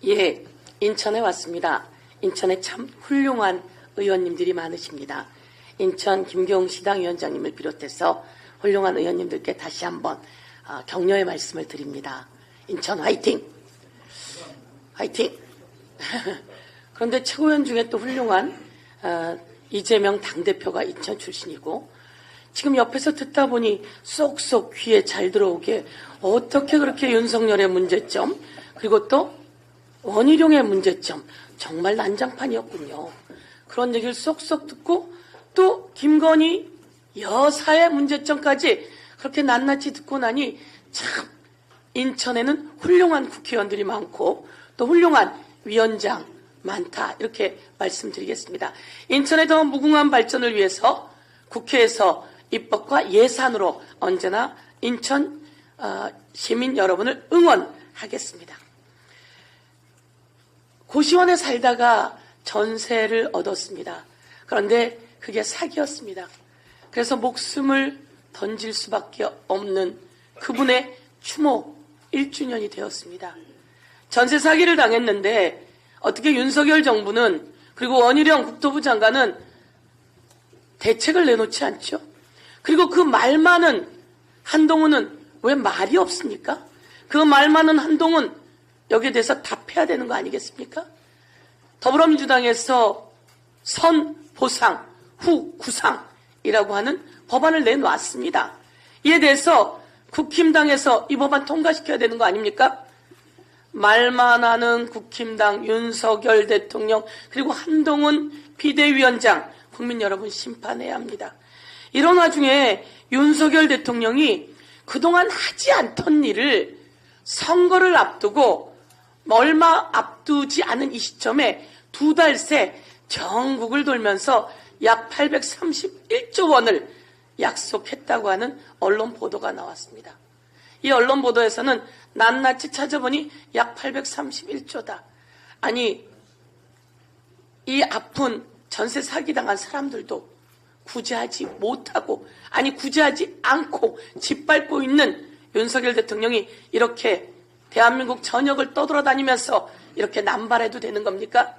예, 인천에 왔습니다. 인천에 참 훌륭한 의원님들이 많으십니다. 인천 김경시당 위원장님을 비롯해서 훌륭한 의원님들께 다시 한번 격려의 말씀을 드립니다. 인천 화이팅! 화이팅! 그런데 최고위원 중에 또 훌륭한 이재명 당대표가 인천 출신이고, 지금 옆에서 듣다 보니 쏙쏙 귀에 잘 들어오게 어떻게 그렇게 윤석열의 문제점, 그리고 또 원희룡의 문제점, 정말 난장판이었군요. 그런 얘기를 쏙쏙 듣고 또 김건희 여사의 문제점까지 그렇게 낱낱이 듣고 나니 참 인천에는 훌륭한 국회의원들이 많고 또 훌륭한 위원장 많다, 이렇게 말씀드리겠습니다. 인천의 더 무궁한 발전을 위해서 국회에서 입법과 예산으로 언제나 인천 시민 여러분을 응원하겠습니다. 고시원에 살다가 전세를 얻었습니다. 그런데 그게 사기였습니다. 그래서 목숨을 던질 수밖에 없는 그분의 추모 1주년이 되었습니다. 전세 사기를 당했는데 어떻게 윤석열 정부는, 그리고 원희룡 국토부 장관은 대책을 내놓지 않죠? 그리고 그 말 많은 한동훈은 왜 말이 없습니까? 그 말 많은 한동훈, 여기에 대해서 답해야 되는 거 아니겠습니까? 더불어민주당에서 선 보상, 후 구상이라고 하는 법안을 내놓았습니다. 이에 대해서 국힘당에서 이 법안 통과시켜야 되는 거 아닙니까? 말만 하는 국힘당 윤석열 대통령, 그리고 한동훈 비대위원장, 국민 여러분 심판해야 합니다. 이런 와중에 윤석열 대통령이 그동안 하지 않던 일을 선거를 앞두고 얼마 앞두지 않은 이 시점에 2달 새 전국을 돌면서 약 831조 원을 약속했다고 하는 언론 보도가 나왔습니다. 이 언론 보도에서는 낱낱이 찾아보니 약 831조다. 아니, 이 아픈 전세 사기당한 사람들도 구제하지 못하고, 아니 구제하지 않고 짓밟고 있는 윤석열 대통령이 이렇게 대한민국 전역을 떠돌아다니면서 이렇게 남발해도 되는 겁니까?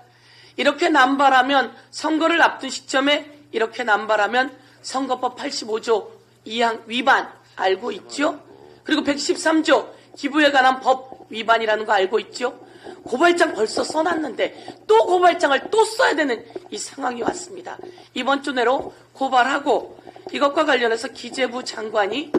이렇게 남발하면, 선거를 앞둔 시점에 이렇게 남발하면 선거법 85조 2항 위반 알고 있죠? 그리고 113조 기부에 관한 법 위반이라는 거 알고 있죠? 고발장 벌써 써놨는데 또 고발장을 또 써야 되는 이 상황이 왔습니다. 이번 주 내로 고발하고, 이것과 관련해서 기재부 장관이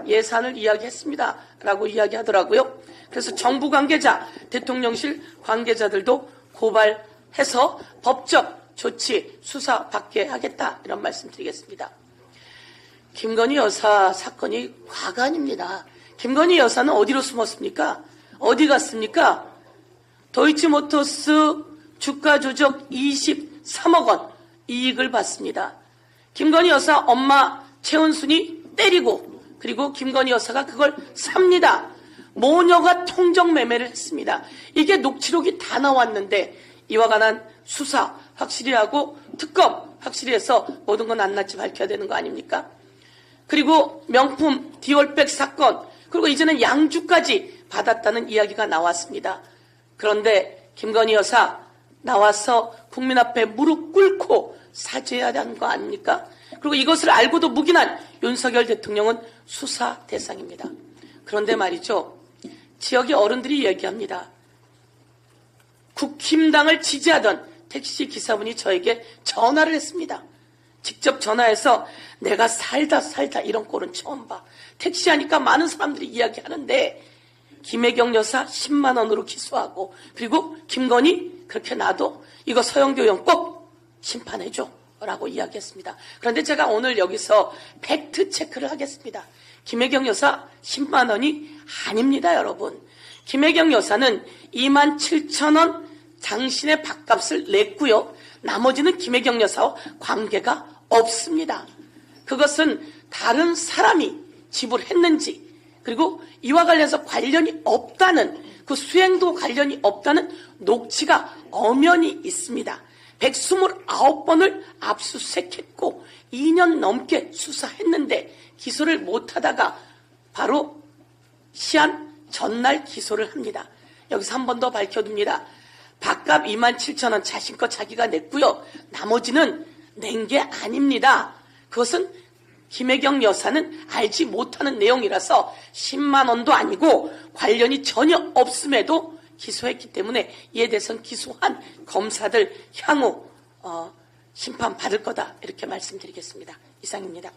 예산을 이야기했습니다 라고 이야기하더라고요. 그래서 정부 관계자, 대통령실 관계자들도 고발해서 법적 조치 수사받게 하겠다, 이런 말씀 드리겠습니다. 김건희 여사 사건이 화관입니다. 김건희 여사는 어디로 숨었습니까? 어디 갔습니까? 도이치모터스 주가 조작 23억 원 이익을 받습니다. 김건희 여사 엄마 최은순이 때리고, 그리고 김건희 여사가 그걸 삽니다. 모녀가 통정 매매를 했습니다. 이게 녹취록이 다 나왔는데 이와 관한 수사 확실히 하고 특검 확실히 해서 모든 건 낱낱이 밝혀야 되는 거 아닙니까? 그리고 명품 디올백 사건, 그리고 이제는 양주까지 받았다는 이야기가 나왔습니다. 그런데 김건희 여사 나와서 국민 앞에 무릎 꿇고 사죄해야 하는 거 아닙니까? 그리고 이것을 알고도 묵인한 윤석열 대통령은 수사 대상입니다. 그런데 말이죠, 지역의 어른들이 얘기합니다. 국힘당을 지지하던 택시 기사분이 저에게 전화를 했습니다. 직접 전화해서 내가 살다 이런 꼴은 처음 봐. 택시 하니까 많은 사람들이 이야기하는데 김혜경 여사 10만 원으로 기소하고, 그리고 김건희 그렇게 놔도 이거 서영교 의원 꼭 심판해줘 라고 이야기했습니다. 그런데 제가 오늘 여기서 팩트 체크를 하겠습니다. 김혜경 여사 10만 원이 아닙니다, 여러분. 김혜경 여사는 27,000원 당신의 밥값을 냈고요. 나머지는 김혜경 여사와 관계가 없습니다. 그것은 다른 사람이 지불했는지, 그리고 이와 관련해서 관련이 없다는, 그 수행도 관련이 없다는 녹취가 엄연히 있습니다. 129번을 압수수색했고 2년 넘게 수사했는데 기소를 못하다가 바로 시한 전날 기소를 합니다. 여기서 한 번 더 밝혀둡니다. 밥값 27,000원 자신껏 자기가 냈고요. 나머지는 낸 게 아닙니다. 그것은 김혜경 여사는 알지 못하는 내용이라서 10만 원도 아니고 관련이 전혀 없음에도 기소했기 때문에 이에 대해서는 기소한 검사들 향후 심판받을 거다 이렇게 말씀드리겠습니다. 이상입니다.